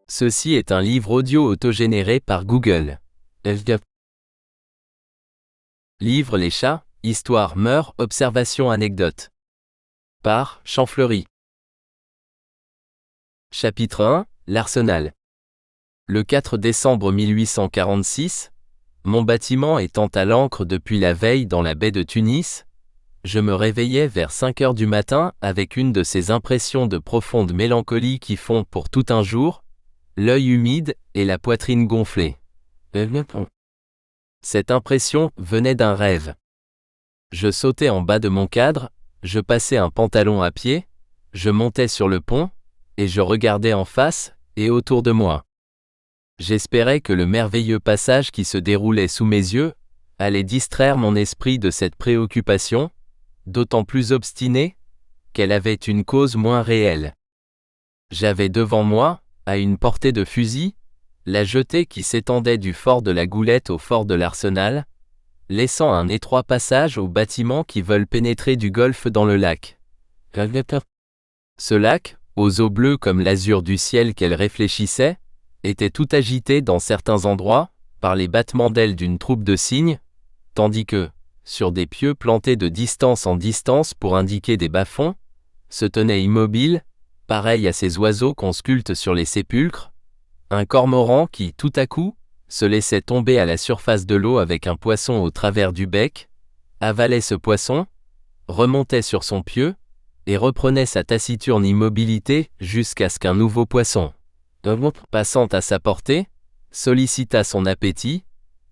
Ceci est un livre audio autogénéré par Google. Livre Les chats, histoire, meurtre, observation, anecdote. Par Champfleury. Chapitre 1, l'Arsenal. Le 4 décembre 1846, mon bâtiment étant à l'ancre depuis la veille dans la baie de Tunis, je me réveillais vers 5 heures du matin avec une de ces impressions de profonde mélancolie qui font pour tout un jour, l'œil humide et la poitrine gonflée. Cette impression venait d'un rêve. Je sautais en bas de mon cadre, je passais un pantalon à pied, je montais sur le pont, et je regardais en face et autour de moi. J'espérais que le merveilleux passage qui se déroulait sous mes yeux allait distraire mon esprit de cette préoccupation, d'autant plus obstinée qu'elle avait une cause moins réelle. J'avais devant moi, à une portée de fusil, la jetée qui s'étendait du fort de la Goulette au fort de l'Arsenal, laissant un étroit passage aux bâtiments qui veulent pénétrer du golfe dans le lac. Ce lac, aux eaux bleues comme l'azur du ciel qu'elle réfléchissait, était tout agité dans certains endroits, par les battements d'ailes d'une troupe de cygnes, tandis que, sur des pieux plantés de distance en distance pour indiquer des bas-fonds, se tenait immobile, pareil à ces oiseaux qu'on sculpte sur les sépulcres, un cormoran qui, tout à coup, se laissait tomber à la surface de l'eau avec un poisson au travers du bec, avalait ce poisson, remontait sur son pieu, et reprenait sa taciturne immobilité jusqu'à ce qu'un nouveau poisson, passant à sa portée, sollicita son appétit,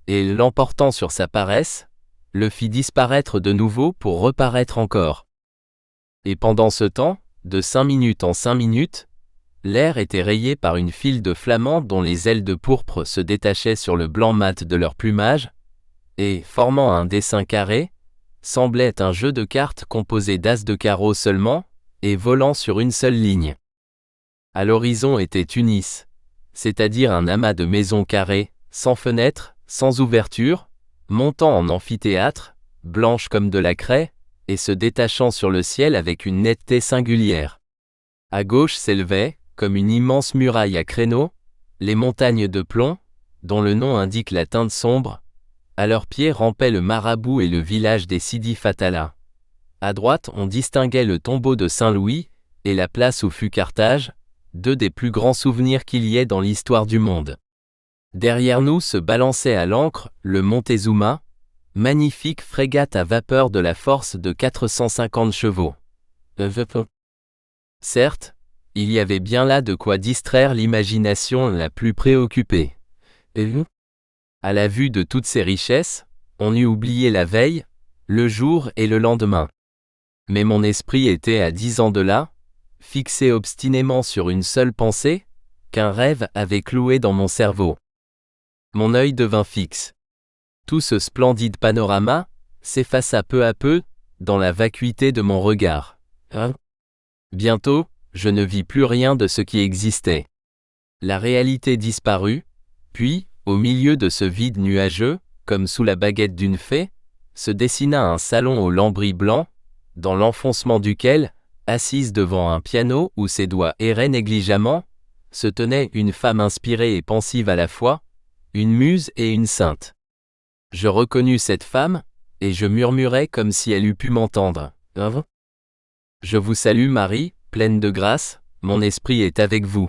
et l'emportant sur sa paresse, le fit disparaître de nouveau pour reparaître encore. Et pendant ce temps, de 5 minutes en 5 minutes, l'air était rayé par une file de flamants dont les ailes de pourpre se détachaient sur le blanc mat de leur plumage, et, formant un dessin carré, semblait un jeu de cartes composé d'as de carreau seulement, et volant sur une seule ligne. À l'horizon était Tunis, c'est-à-dire un amas de maisons carrées, sans fenêtres, sans ouverture, montant en amphithéâtre, blanches comme de la craie, et se détachant sur le ciel avec une netteté singulière. À gauche s'élevaient, comme une immense muraille à créneaux, les montagnes de plomb, dont le nom indique la teinte sombre. À leurs pieds rampaient le Marabout et le village des Sidi Fatala. À droite on distinguait le tombeau de Saint-Louis, et la place où fut Carthage, deux des plus grands souvenirs qu'il y ait dans l'histoire du monde. Derrière nous se balançait à l'ancre le Montezuma, magnifique frégate à vapeur de la force de 450 chevaux. Certes, il y avait bien là de quoi distraire l'imagination la plus préoccupée. À la vue de toutes ces richesses, on eût oublié la veille, le jour et le lendemain. Mais mon esprit était à 10 ans de là, fixé obstinément sur une seule pensée, qu'un rêve avait clouée dans mon cerveau. Mon œil devint fixe. Tout ce splendide panorama s'effaça peu à peu dans la vacuité de mon regard. Bientôt, je ne vis plus rien de ce qui existait. La réalité disparut, puis, au milieu de ce vide nuageux, comme sous la baguette d'une fée, se dessina un salon aux lambris blancs, dans l'enfoncement duquel, assise devant un piano où ses doigts erraient négligemment, se tenait une femme inspirée et pensive à la fois, une muse et une sainte. Je reconnus cette femme, et je murmurai comme si elle eût pu m'entendre. Je vous salue Marie, pleine de grâce, mon esprit est avec vous.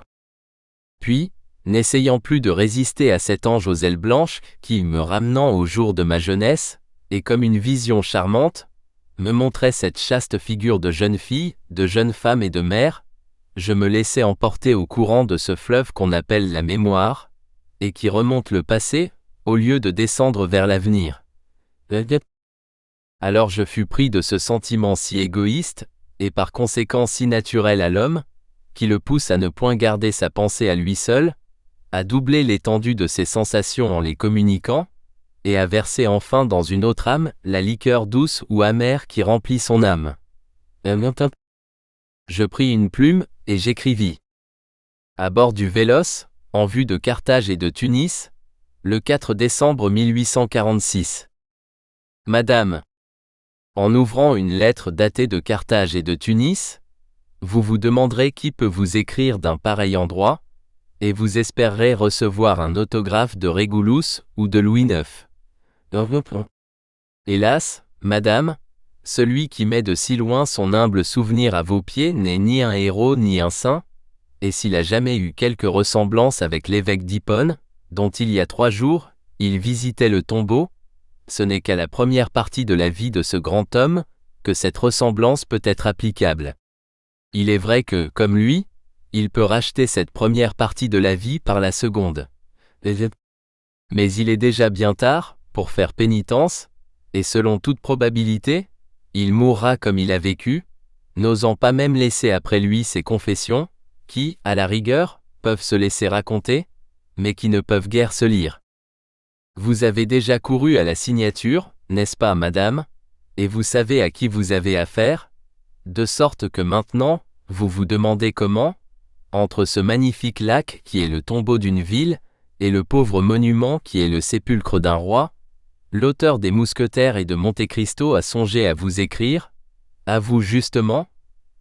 Puis, n'essayant plus de résister à cet ange aux ailes blanches qui, me ramenant au jour de ma jeunesse, et comme une vision charmante, me montrait cette chaste figure de jeune fille, de jeune femme et de mère, je me laissai emporter au courant de ce fleuve qu'on appelle la mémoire, et qui remonte le passé, au lieu de descendre vers l'avenir. Alors je fus pris de ce sentiment si égoïste, et par conséquent si naturel à l'homme, qui le pousse à ne point garder sa pensée à lui seul, à doubler l'étendue de ses sensations en les communiquant, et à verser enfin dans une autre âme la liqueur douce ou amère qui remplit son âme. Je pris une plume, et j'écrivis. À bord du Vélos, en vue de Carthage et de Tunis, le 4 décembre 1846. Madame, en ouvrant une lettre datée de Carthage et de Tunis, vous vous demanderez qui peut vous écrire d'un pareil endroit, et vous espérerez recevoir un autographe de Régulus ou de Louis IX. Hélas, madame, celui qui met de si loin son humble souvenir à vos pieds n'est ni un héros ni un saint, et s'il a jamais eu quelque ressemblance avec l'évêque d'Hippone, dont il y a 3 jours, il visitait le tombeau, ce n'est qu'à la première partie de la vie de ce grand homme, que cette ressemblance peut être applicable. Il est vrai que, comme lui, il peut racheter cette première partie de la vie par la seconde. Mais il est déjà bien tard, pour faire pénitence, et selon toute probabilité, il mourra comme il a vécu, n'osant pas même laisser après lui ses confessions, qui, à la rigueur, peuvent se laisser raconter, mais qui ne peuvent guère se lire. Vous avez déjà couru à la signature, n'est-ce pas, madame, et vous savez à qui vous avez affaire, de sorte que maintenant, vous vous demandez comment, entre ce magnifique lac qui est le tombeau d'une ville, et le pauvre monument qui est le sépulcre d'un roi, l'auteur des Mousquetaires et de Monte Cristo a songé à vous écrire, à vous justement,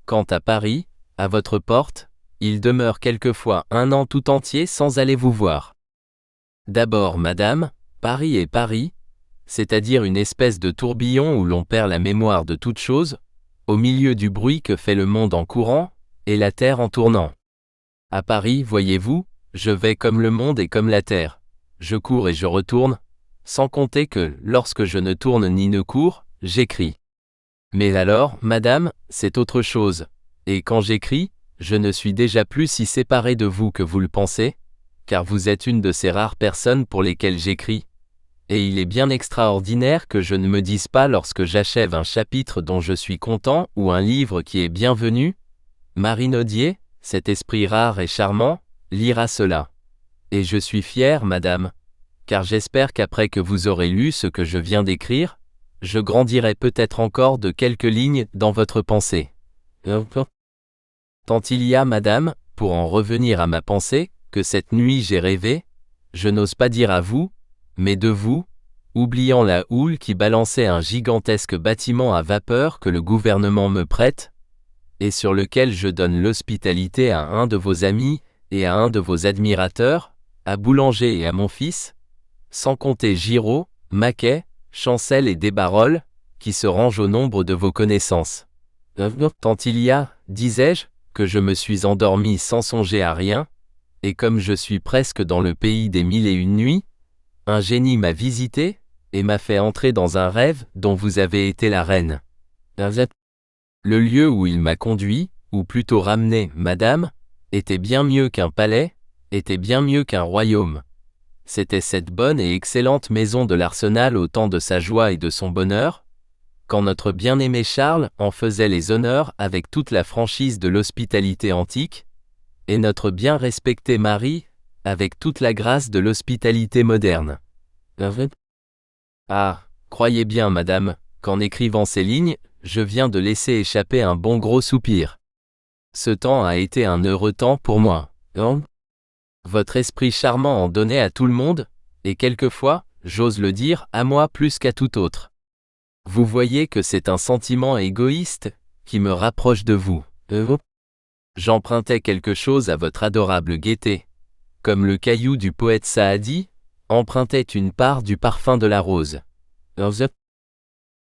quand à Paris, à votre porte, il demeure quelquefois 1 an tout entier sans aller vous voir. D'abord, madame, Paris est Paris, c'est-à-dire une espèce de tourbillon où l'on perd la mémoire de toute chose, au milieu du bruit que fait le monde en courant, et la terre en tournant. À Paris, voyez-vous, je vais comme le monde et comme la terre, je cours et je retourne, sans compter que, lorsque je ne tourne ni ne cours, j'écris. Mais alors, madame, c'est autre chose, et quand j'écris, je ne suis déjà plus si séparé de vous que vous le pensez, car vous êtes une de ces rares personnes pour lesquelles j'écris, et il est bien extraordinaire que je ne me dise pas lorsque j'achève un chapitre dont je suis content ou un livre qui est bienvenu, Marie Nodier, cet esprit rare et charmant, lira cela. Et je suis fier, madame, car j'espère qu'après que vous aurez lu ce que je viens d'écrire, je grandirai peut-être encore de quelques lignes dans votre pensée. Tant il y a, madame, pour en revenir à ma pensée, que cette nuit j'ai rêvé, je n'ose pas dire à vous, mais de vous, oubliant la houle qui balançait un gigantesque bâtiment à vapeur que le gouvernement me prête, et sur lequel je donne l'hospitalité à un de vos amis et à un de vos admirateurs, à Boulanger et à mon fils, sans compter Giraud, Maquet, Chancel et Desbarolles, qui se rangent au nombre de vos connaissances. Tant il y a, disais-je, que je me suis endormi sans songer à rien, et comme je suis presque dans le pays des 1001 nuits, un génie m'a visité, et m'a fait entrer dans un rêve dont vous avez été la reine. Le lieu où il m'a conduit, ou plutôt ramené, madame, était bien mieux qu'un palais, était bien mieux qu'un royaume. C'était cette bonne et excellente maison de l'Arsenal au temps de sa joie et de son bonheur, quand notre bien-aimé Charles en faisait les honneurs avec toute la franchise de l'hospitalité antique, et notre bien respectée Marie, avec toute la grâce de l'hospitalité moderne. Ah, croyez bien, madame, qu'en écrivant ces lignes, je viens de laisser échapper un bon gros soupir. Ce temps a été un heureux temps pour moi. Votre esprit charmant en donnait à tout le monde, et quelquefois, j'ose le dire, à moi plus qu'à tout autre. Vous voyez que c'est un sentiment égoïste, qui me rapproche de vous. J'empruntais quelque chose à votre adorable gaieté, comme le caillou du poète Saadi empruntait une part du parfum de la rose.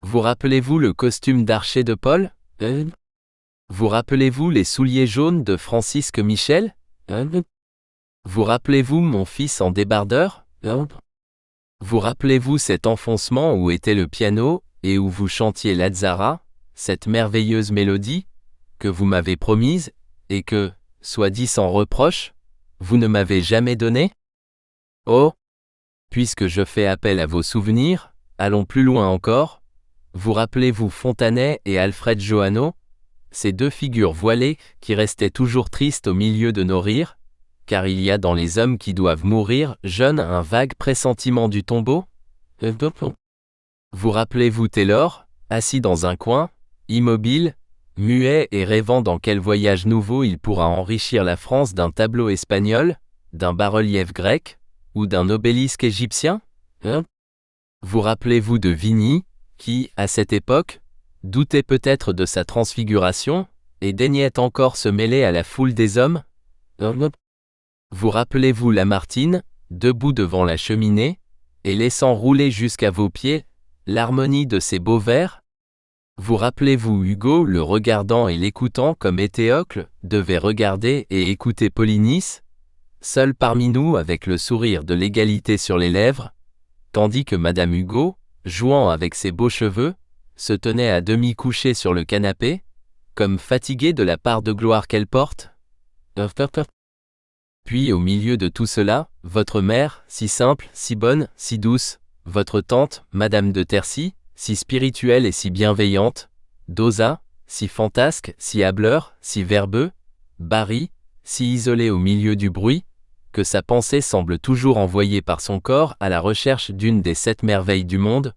Vous rappelez-vous le costume d'archer de Paul? Vous rappelez-vous les souliers jaunes de Francisque Michel? Vous rappelez-vous mon fils en débardeur? Vous rappelez-vous cet enfoncement où était le piano, et où vous chantiez Lazara, cette merveilleuse mélodie, que vous m'avez promise, et que, soit dit sans reproche, vous ne m'avez jamais donnée? Oh! Puisque je fais appel à vos souvenirs, allons plus loin encore. Vous rappelez-vous Fontanet et Alfred Johannot, ces 2 figures voilées qui restaient toujours tristes au milieu de nos rires, car il y a dans les hommes qui doivent mourir jeunes un vague pressentiment du tombeau? Vous rappelez-vous Taylor, assis dans un coin, immobile, muet et rêvant dans quel voyage nouveau il pourra enrichir la France d'un tableau espagnol, d'un bas-relief grec, ou d'un obélisque égyptien? Vous rappelez-vous de Vigny, qui, à cette époque, doutait peut-être de sa transfiguration, et daignait encore se mêler à la foule des hommes? Vous rappelez-vous Lamartine, debout devant la cheminée, et laissant rouler jusqu'à vos pieds l'harmonie de ses beaux vers? Vous rappelez-vous Hugo le regardant et l'écoutant comme Éthéocle devait regarder et écouter Polynice, seul parmi nous avec le sourire de l'égalité sur les lèvres, tandis que Madame Hugo, jouant avec ses beaux cheveux, se tenait à demi couchée sur le canapé, comme fatiguée de la part de gloire qu'elle porte? Puis au milieu de tout cela, votre mère, si simple, si bonne, si douce, votre tante, Madame de Tercy, si spirituelle et si bienveillante, Dosa, si fantasque, si hâbleur, si verbeux, Barry, si isolé au milieu du bruit, que sa pensée semble toujours envoyée par son corps à la recherche d'une des 7 merveilles du monde,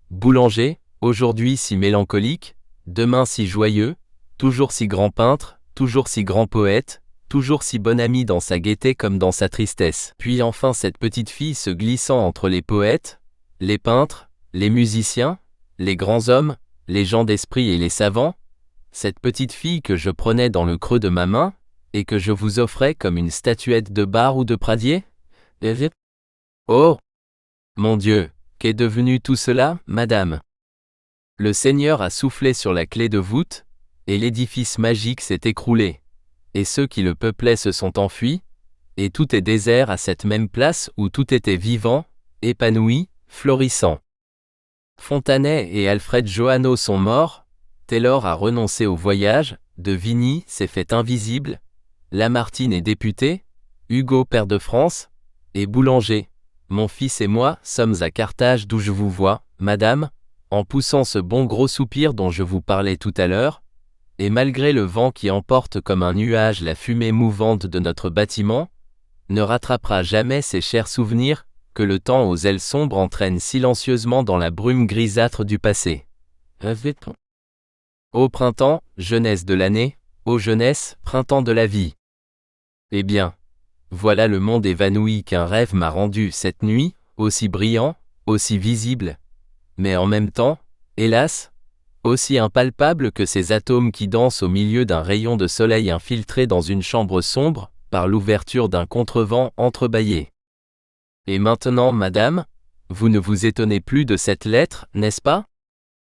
Boulanger, aujourd'hui si mélancolique, demain si joyeux, toujours si grand peintre, toujours si grand poète, toujours si bon ami dans sa gaieté comme dans sa tristesse. Puis enfin cette petite fille se glissant entre les poètes, les peintres, les musiciens, les grands hommes, les gens d'esprit et les savants, cette petite fille que je prenais dans le creux de ma main, et que je vous offrais comme une statuette de bar ou de Pradier? Oh! Mon Dieu, qu'est devenu tout cela, madame? Le Seigneur a soufflé sur la clé de voûte, et l'édifice magique s'est écroulé, et ceux qui le peuplaient se sont enfuis, et tout est désert à cette même place où tout était vivant, épanoui, florissant. Fontanet et Alfred Johanneau sont morts, Taylor a renoncé au voyage, de Vigny s'est fait invisible, Lamartine est député, Hugo pair de France, et Boulanger, mon fils et moi sommes à Carthage d'où je vous vois, madame, en poussant ce bon gros soupir dont je vous parlais tout à l'heure, et malgré le vent qui emporte comme un nuage la fumée mouvante de notre bâtiment, ne rattrapera jamais ces chers souvenirs que le temps aux ailes sombres entraîne silencieusement dans la brume grisâtre du passé. Ô printemps, jeunesse de l'année, ô jeunesse, printemps de la vie. Eh bien, voilà le monde évanoui qu'un rêve m'a rendu cette nuit, aussi brillant, aussi visible, mais en même temps, hélas, aussi impalpable que ces atomes qui dansent au milieu d'un rayon de soleil infiltré dans une chambre sombre, par l'ouverture d'un contrevent entrebâillé. Et maintenant, madame, vous ne vous étonnez plus de cette lettre, n'est-ce pas?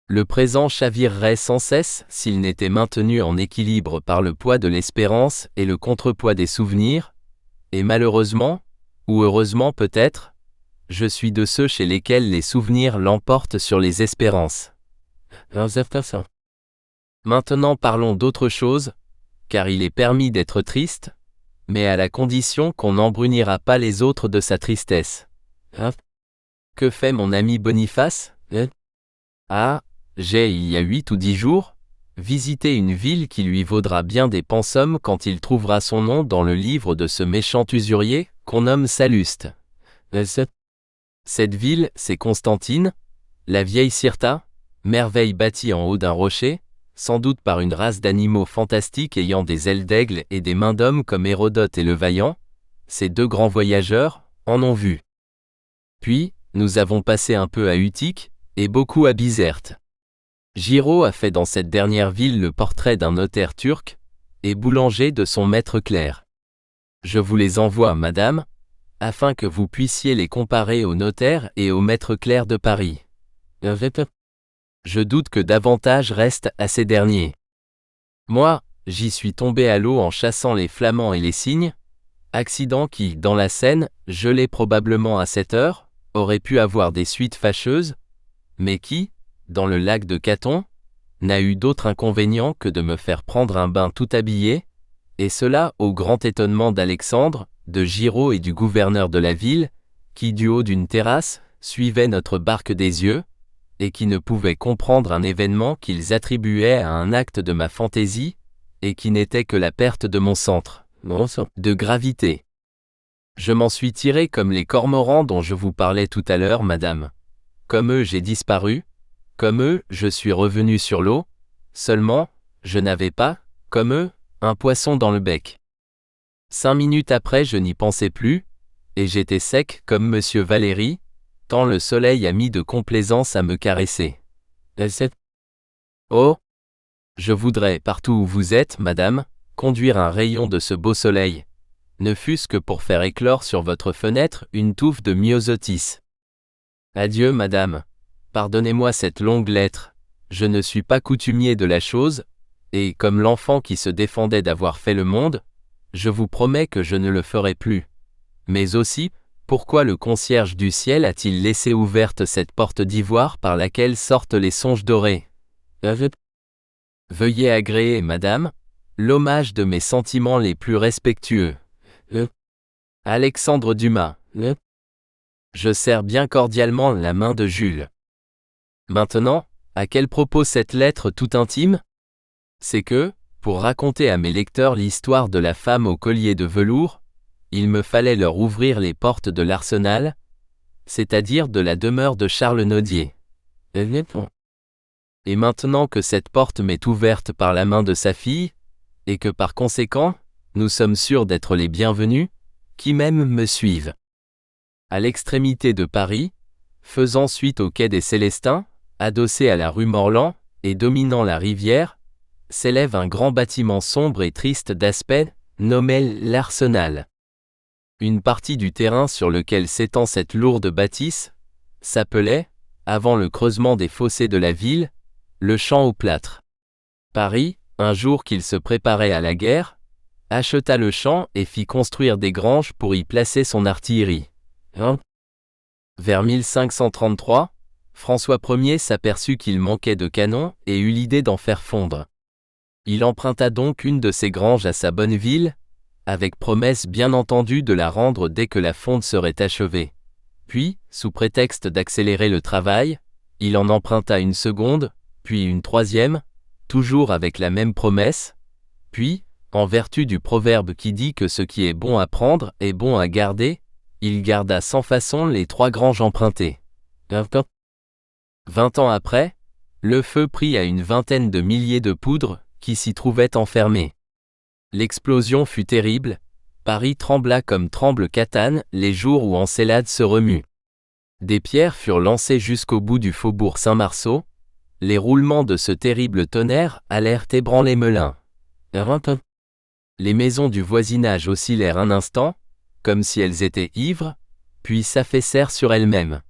Le présent chavirerait sans cesse s'il n'était maintenu en équilibre par le poids de l'espérance et le contrepoids des souvenirs, et malheureusement, ou heureusement peut-être, je suis de ceux chez lesquels les souvenirs l'emportent sur les espérances. Maintenant parlons d'autre chose, car il est permis d'être triste, mais à la condition qu'on n'embrunira pas les autres de sa tristesse. Que fait mon ami Boniface? Ah, j'ai, il y a 8 ou 10 jours, visité une ville qui lui vaudra bien des pensums quand il trouvera son nom dans le livre de ce méchant usurier, qu'on nomme Salluste. Cette ville, c'est Constantine, la vieille Cirta, merveille bâtie en haut d'un rocher, sans doute par une race d'animaux fantastiques ayant des ailes d'aigle et des mains d'homme comme Hérodote et le Vaillant, ces 2 grands voyageurs, en ont vu. Puis, nous avons passé un peu à Utique, et beaucoup à Bizerte. Giraud a fait dans cette dernière ville le portrait d'un notaire turc, et Boulanger de son maître clerc. Je vous les envoie, madame, afin que vous puissiez les comparer au notaire et au maître clerc de Paris. Je doute que davantage reste à ces derniers. Moi, j'y suis tombé à l'eau en chassant les flamands et les cygnes, accident qui, dans la Seine, gelé probablement à cette heure, aurait pu avoir des suites fâcheuses, mais qui, dans le lac de Caton, n'a eu d'autre inconvénient que de me faire prendre un bain tout habillé, et cela au grand étonnement d'Alexandre, de Giraud et du gouverneur de la ville, qui du haut d'une terrasse, suivaient notre barque des yeux, et qui ne pouvaient comprendre un événement qu'ils attribuaient à un acte de ma fantaisie, et qui n'était que la perte de mon centre de gravité. Je m'en suis tiré comme les cormorans dont je vous parlais tout à l'heure, madame. Comme eux j'ai disparu, comme eux je suis revenu sur l'eau, seulement, je n'avais pas, comme eux, un poisson dans le bec. 5 minutes après je n'y pensais plus, et j'étais sec comme monsieur Valéry, tant le soleil a mis de complaisance à me caresser. Oh! Je voudrais, partout où vous êtes, madame, conduire un rayon de ce beau soleil, ne fût-ce que pour faire éclore sur votre fenêtre une touffe de myosotis. Adieu, madame. Pardonnez-moi cette longue lettre. Je ne suis pas coutumier de la chose, et comme l'enfant qui se défendait d'avoir fait le monde, je vous promets que je ne le ferai plus. Mais aussi, pourquoi le concierge du ciel a-t-il laissé ouverte cette porte d'ivoire par laquelle sortent les songes dorés? Veuillez agréer, madame, l'hommage de mes sentiments les plus respectueux. Alexandre Dumas. Je serre bien cordialement la main de Jules. Maintenant, à quel propos cette lettre tout intime? C'est que, pour raconter à mes lecteurs l'histoire de la femme au collier de velours, il me fallait leur ouvrir les portes de l'Arsenal, c'est-à-dire de la demeure de Charles Nodier. Et maintenant que cette porte m'est ouverte par la main de sa fille, et que par conséquent, nous sommes sûrs d'être les bienvenus, qui même me suivent. À l'extrémité de Paris, faisant suite au quai des Célestins, adossé à la rue Morland, et dominant la rivière, s'élève un grand bâtiment sombre et triste d'aspect, nommé l'Arsenal. Une partie du terrain sur lequel s'étend cette lourde bâtisse s'appelait, avant le creusement des fossés de la ville, le champ au plâtre. Paris, un jour qu'il se préparait à la guerre, acheta le champ et fit construire des granges pour y placer son artillerie. Vers 1533, François Ier s'aperçut qu'il manquait de canons et eut l'idée d'en faire fondre. Il emprunta donc une de ces granges à sa bonne ville, avec promesse bien entendu de la rendre dès que la fonte serait achevée. Puis, sous prétexte d'accélérer le travail, il en emprunta une seconde, puis une troisième, toujours avec la même promesse, puis, en vertu du proverbe qui dit que ce qui est bon à prendre est bon à garder, il garda sans façon les 3 granges empruntées. 20 ans après, le feu prit à une vingtaine de milliers de poudres qui s'y trouvaient enfermées. L'explosion fut terrible, Paris trembla comme tremble Catane les jours où Encélade se remue. Des pierres furent lancées jusqu'au bout du faubourg Saint-Marceau, les roulements de ce terrible tonnerre allèrent ébranler Melun. Les maisons du voisinage oscillèrent un instant, comme si elles étaient ivres, puis s'affaissèrent sur elles-mêmes.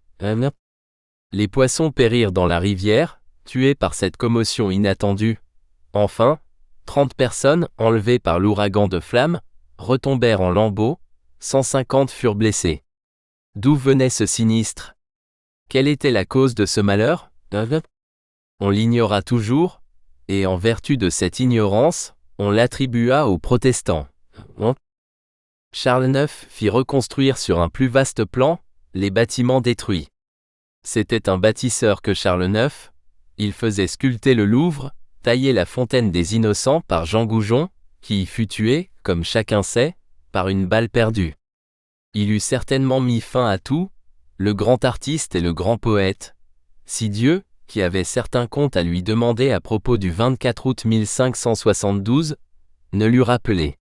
Les poissons périrent dans la rivière, tués par cette commotion inattendue. Enfin, 30 personnes, enlevées par l'ouragan de flammes, retombèrent en lambeaux, 150 furent blessés. D'où venait ce sinistre? Quelle était la cause de ce malheur? On l'ignora toujours, et en vertu de cette ignorance, on l'attribua aux protestants. Charles IX fit reconstruire sur un plus vaste plan les bâtiments détruits. C'était un bâtisseur que Charles IX, il faisait sculpter le Louvre, tailler la fontaine des Innocents par Jean Goujon, qui y fut tué, comme chacun sait, par une balle perdue. Il eût certainement mis fin à tout, le grand artiste et le grand poète, si Dieu, qui avait certains comptes à lui demander à propos du 24 août 1572, ne l'eût rappelé.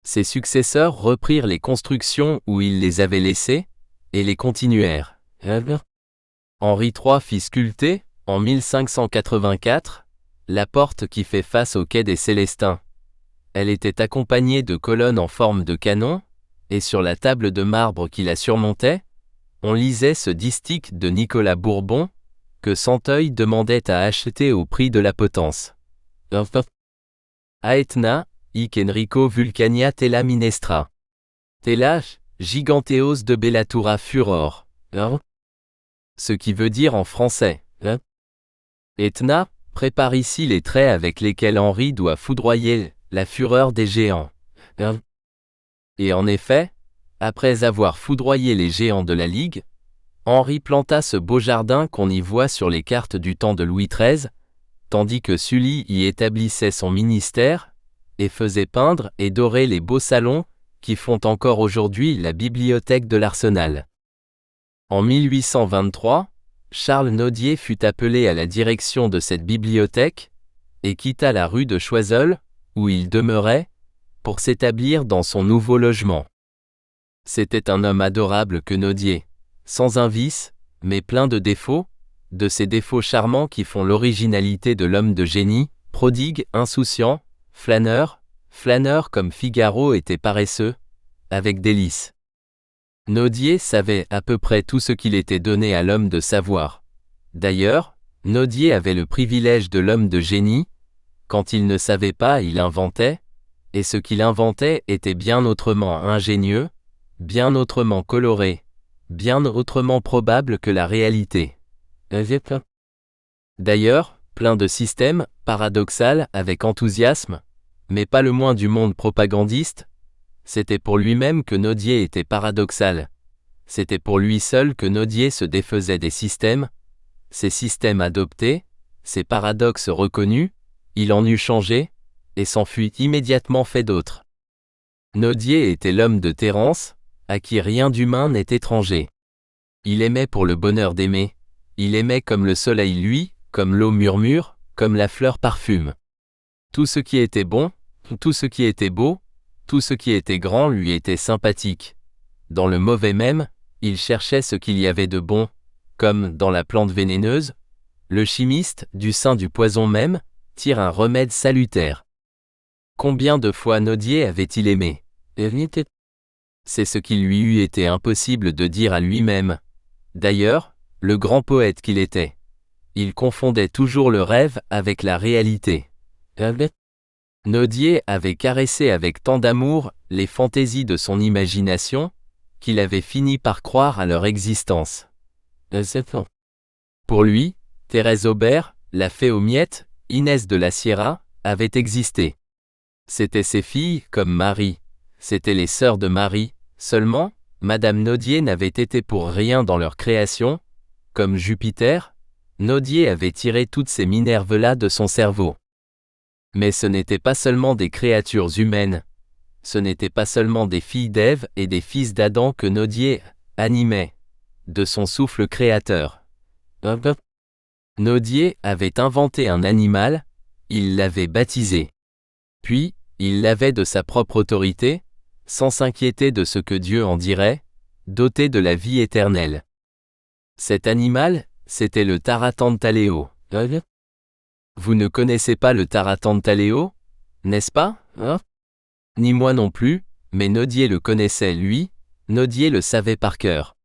Ses successeurs reprirent les constructions où il les avait laissées, et les continuèrent. Henri III fit sculpter, en 1584, la porte qui fait face au quai des Célestins. Elle était accompagnée de colonnes en forme de canon, et sur la table de marbre qui la surmontait, on lisait ce distique de Nicolas Bourbon, que Santeuil demandait à acheter au prix de la potence. Aetna, hic Enrico Vulcania tela minestra. Tela, giganteos de bellatura furor. Ce qui veut dire en français. Etna, prépare ici les traits avec lesquels Henri doit foudroyer la fureur des géants. Et en effet, après avoir foudroyé les géants de la Ligue, Henri planta ce beau jardin qu'on y voit sur les cartes du temps de Louis XIII, tandis que Sully y établissait son ministère, et faisait peindre et dorer les beaux salons qui font encore aujourd'hui la bibliothèque de l'Arsenal. En 1823, Charles Nodier fut appelé à la direction de cette bibliothèque, et quitta la rue de Choiseul, où il demeurait, pour s'établir dans son nouveau logement. C'était un homme adorable que Nodier, sans un vice, mais plein de défauts, de ces défauts charmants qui font l'originalité de l'homme de génie, prodigue, insouciant, flâneur comme Figaro était paresseux, avec délice. Nodier savait à peu près tout ce qu'il était donné à l'homme de savoir. D'ailleurs, Nodier avait le privilège de l'homme de génie. Quand il ne savait pas, il inventait, et ce qu'il inventait était bien autrement ingénieux, bien autrement coloré, bien autrement probable que la réalité. D'ailleurs, plein de systèmes, paradoxal, avec enthousiasme, mais pas le moins du monde propagandiste, c'était pour lui-même que Nodier était paradoxal. C'était pour lui seul que Nodier se défaisait des systèmes, ces systèmes adoptés, ces paradoxes reconnus, il en eût changé, et s'enfuit immédiatement fait d'autres. Nodier était l'homme de Terence, à qui rien d'humain n'est étranger. Il aimait pour le bonheur d'aimer, il aimait comme le soleil luit, comme l'eau murmure, comme la fleur parfume. Tout ce qui était bon, tout ce qui était beau, tout ce qui était grand lui était sympathique. Dans le mauvais même, il cherchait ce qu'il y avait de bon, comme, dans la plante vénéneuse, le chimiste, du sein du poison même, tire un remède salutaire. Combien de fois Nodier avait-il aimé? C'est ce qu'il lui eût été impossible de dire à lui-même. D'ailleurs, le grand poète qu'il était, il confondait toujours le rêve avec la réalité. Nodier avait caressé avec tant d'amour les fantaisies de son imagination, qu'il avait fini par croire à leur existence. Pour lui, Thérèse Aubert, la fée aux miettes, Inès de la Sierra, avaient existé. C'étaient ses filles, comme Marie. C'étaient les sœurs de Marie, seulement, Madame Nodier n'avait été pour rien dans leur création. Comme Jupiter, Nodier avait tiré toutes ces Minerves-là de son cerveau. Mais ce n'étaient pas seulement des créatures humaines. Ce n'étaient pas seulement des filles d'Ève et des fils d'Adam que Nodier animait, de son souffle créateur. Nodier avait inventé un animal, il l'avait baptisé. Puis, il l'avait de sa propre autorité, sans s'inquiéter de ce que Dieu en dirait, doté de la vie éternelle. Cet animal, c'était le Taratantaleo. Vous ne connaissez pas le Taratantaleo, n'est-ce pas, hein? Ni moi non plus, mais Nodier le connaissait lui, Nodier le savait par cœur.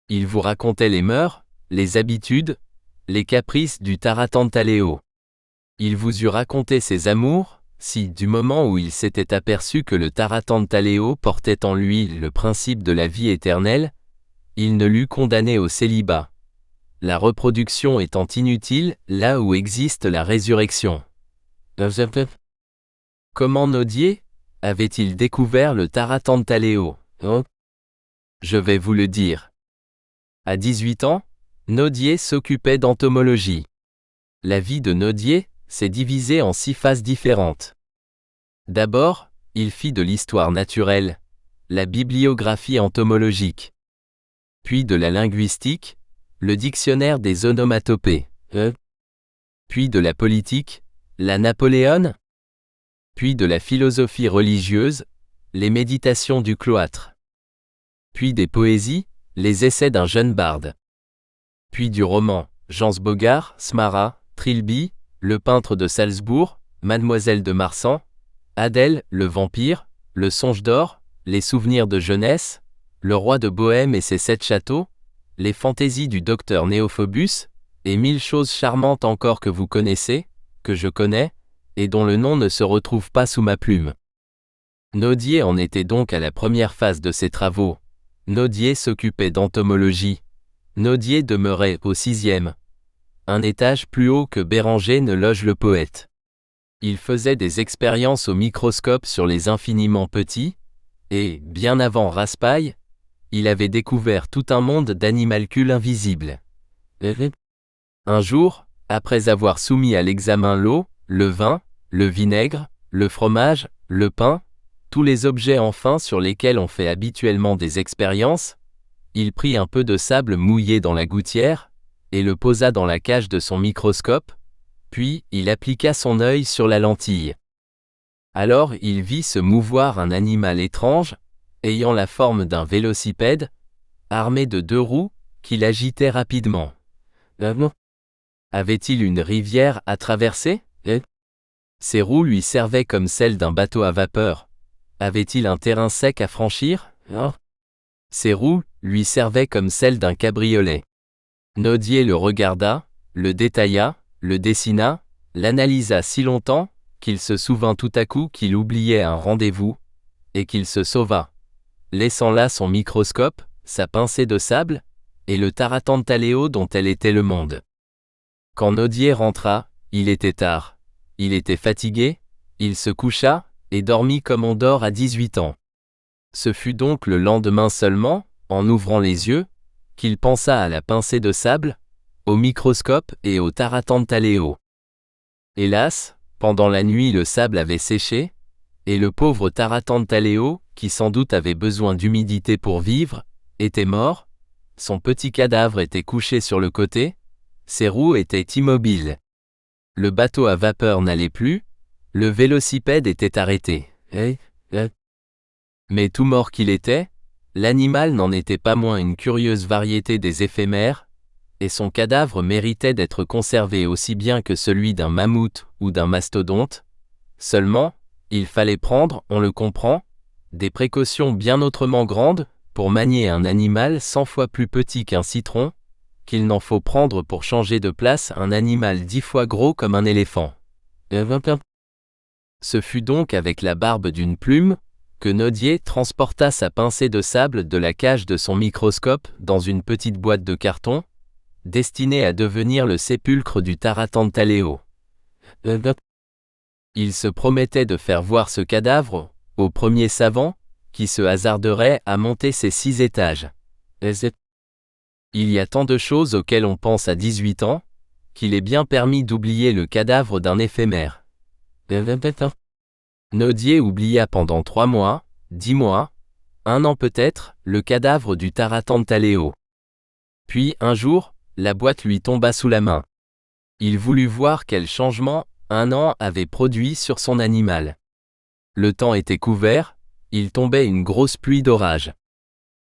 Il vous racontait les mœurs, les habitudes, les caprices du Taratantaleo. Il vous eût raconté ses amours, si, du moment où il s'était aperçu que le Taratantaleo portait en lui le principe de la vie éternelle, il ne l'eût condamné au célibat. La reproduction étant inutile là où existe la résurrection. Comment Nodier avait-il découvert le Taratantaleo? Je vais vous le dire. À 18 ans, Nodier s'occupait d'entomologie. La vie de Nodier s'est divisée en 6 phases différentes. D'abord, il fit de l'histoire naturelle, la bibliographie entomologique. Puis de la linguistique, le dictionnaire des onomatopées. Puis de la politique, la Napoléone. Puis de la philosophie religieuse, les méditations du cloître. Puis des poésies, les essais d'un jeune barde. Puis du roman, Jean Bogart, Smara, Trilby, le peintre de Salzbourg, Mademoiselle de Marsan, Adèle, le vampire, le songe d'or, les souvenirs de jeunesse, le roi de Bohême et ses 7 châteaux, les fantaisies du docteur Néophobus, et 1000 choses charmantes encore que vous connaissez, que je connais, et dont le nom ne se retrouve pas sous ma plume. Nodier en était donc à la première phase de ses travaux. Nodier s'occupait d'entomologie. Nodier demeurait au 6e. Un étage plus haut que Béranger ne loge le poète. Il faisait des expériences au microscope sur les infiniment petits, et, bien avant Raspail, il avait découvert tout un monde d'animalcules invisibles. Un jour, après avoir soumis à l'examen l'eau, le vin, le vinaigre, le fromage, le pain, tous les objets enfin sur lesquels on fait habituellement des expériences, il prit un peu de sable mouillé dans la gouttière, et le posa dans la cage de son microscope, puis il appliqua son œil sur la lentille. Alors il vit se mouvoir un animal étrange, ayant la forme d'un vélocipède, armé de 2 roues, qu'il agitait rapidement. Avait-il une rivière à traverser? Ces roues lui servaient comme celles d'un bateau à vapeur. Avait-il un terrain sec à franchir? Ses roues lui servaient comme celles d'un cabriolet. Nodier le regarda, le détailla, le dessina, l'analysa si longtemps, qu'il se souvint tout à coup qu'il oubliait un rendez-vous, et qu'il se sauva, laissant là son microscope, sa pincée de sable, et le Taratantaléo dont elle était le monde. Quand Nodier rentra, il était tard. Il était fatigué, il se coucha, et dormit comme on dort à 18 ans. Ce fut donc le lendemain seulement, en ouvrant les yeux, qu'il pensa à la pincée de sable, au microscope et au Taratantaléo. Hélas, pendant la nuit le sable avait séché, et le pauvre Taratantaléo, qui sans doute avait besoin d'humidité pour vivre, était mort, son petit cadavre était couché sur le côté, ses roues étaient immobiles. Le bateau à vapeur n'allait plus, le vélocipède était arrêté. Mais tout mort qu'il était, l'animal n'en était pas moins une curieuse variété des éphémères, et son cadavre méritait d'être conservé aussi bien que celui d'un mammouth ou d'un mastodonte. Seulement, il fallait prendre, on le comprend, des précautions bien autrement grandes, pour manier un animal 100 fois plus petit qu'un citron, qu'il n'en faut prendre pour changer de place un animal 10 fois gros comme un éléphant. Ce fut donc avec la barbe d'une plume, que Nodier transporta sa pincée de sable de la cage de son microscope dans une petite boîte de carton, destinée à devenir le sépulcre du Taratantaléo. Il se promettait de faire voir ce cadavre au premier savant, qui se hasarderait à monter ces 6 étages. Il y a tant de choses auxquelles on pense à 18 ans, qu'il est bien permis d'oublier le cadavre d'un éphémère. Nodier oublia pendant 3 mois, 10 mois, 1 an peut-être, le cadavre du Taratantaléo. Puis, un jour, la boîte lui tomba sous la main. Il voulut voir quel changement 1 an avait produit sur son animal. Le temps était couvert, il tombait une grosse pluie d'orage.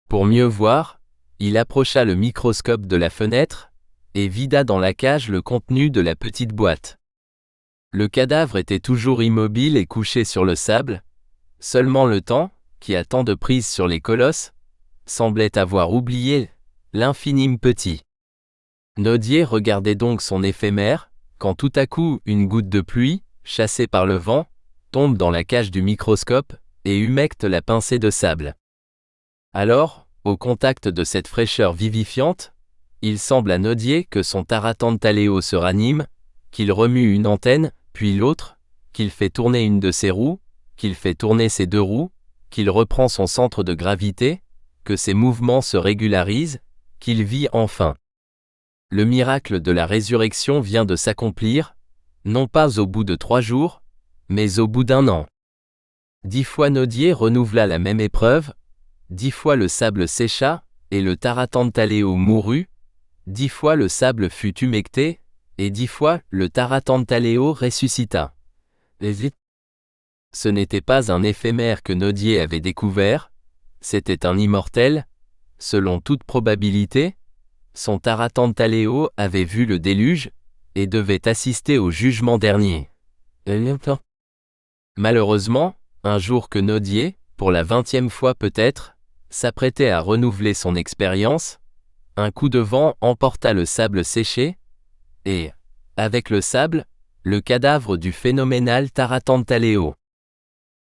Pour mieux voir, il approcha le microscope de la fenêtre, et vida dans la cage le contenu de la petite boîte. Le cadavre était toujours immobile et couché sur le sable, seulement le temps, qui a tant de prise sur les colosses, semblait avoir oublié l'infinime petit. Nodier regardait donc son éphémère, quand tout à coup une goutte de pluie, chassée par le vent, tombe dans la cage du microscope, et humecte la pincée de sable. Alors, au contact de cette fraîcheur vivifiante, il semble à Nodier que son Taratantaléo se ranime, qu'il remue une antenne, puis l'autre, qu'il fait tourner une de ses roues, qu'il fait tourner ses 2 roues, qu'il reprend son centre de gravité, que ses mouvements se régularisent, qu'il vit enfin. Le miracle de la résurrection vient de s'accomplir, non pas au bout de 3 jours, mais au bout d'1 an. 10 fois Nodier renouvela la même épreuve, 10 fois le sable sécha, et le Taratantaléo mourut, 10 fois le sable fut humecté, et 10 fois le Taratantaléo ressuscita. Ce n'était pas un éphémère que Nodier avait découvert, c'était un immortel, selon toute probabilité. Son Taratantaléo avait vu le déluge, et devait assister au jugement dernier. Malheureusement, un jour que Nodier, pour la 20e fois peut-être, s'apprêtait à renouveler son expérience, un coup de vent emporta le sable séché, et, avec le sable, le cadavre du phénoménal Taratantaléo.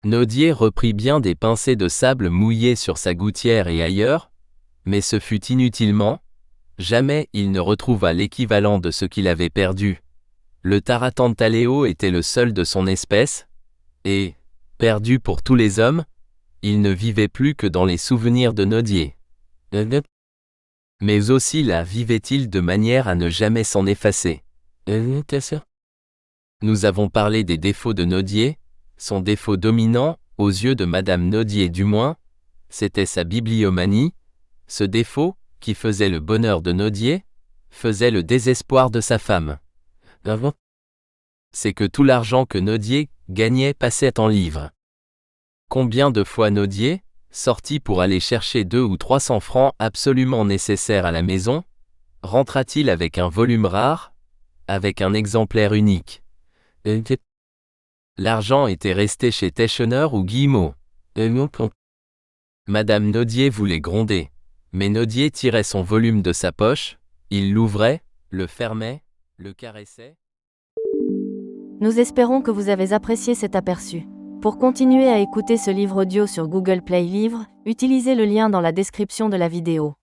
Nodier reprit bien des pincées de sable mouillées sur sa gouttière et ailleurs, mais ce fut inutilement, jamais il ne retrouva l'équivalent de ce qu'il avait perdu. Le Taratantaléo était le seul de son espèce, et, perdu pour tous les hommes, il ne vivait plus que dans les souvenirs de Nodier. Mais aussi là vivait-il de manière à ne jamais s'en effacer. Nous avons parlé des défauts de Nodier, son défaut dominant, aux yeux de Madame Nodier du moins, c'était sa bibliomanie, ce défaut, qui faisait le bonheur de Nodier, faisait le désespoir de sa femme. C'est que tout l'argent que Nodier gagnait passait en livres. Combien de fois Nodier, sorti pour aller chercher 200 ou 300 francs absolument nécessaires à la maison, rentra-t-il avec un volume rare, avec un exemplaire unique? L'argent était resté chez Teschener ou Guillemot. Madame Nodier voulait gronder. Mais Nodier tirait son volume de sa poche, il l'ouvrait, le fermait, le caressait. Nous espérons que vous avez apprécié cet aperçu. Pour continuer à écouter ce livre audio sur Google Play Livres, utilisez le lien dans la description de la vidéo.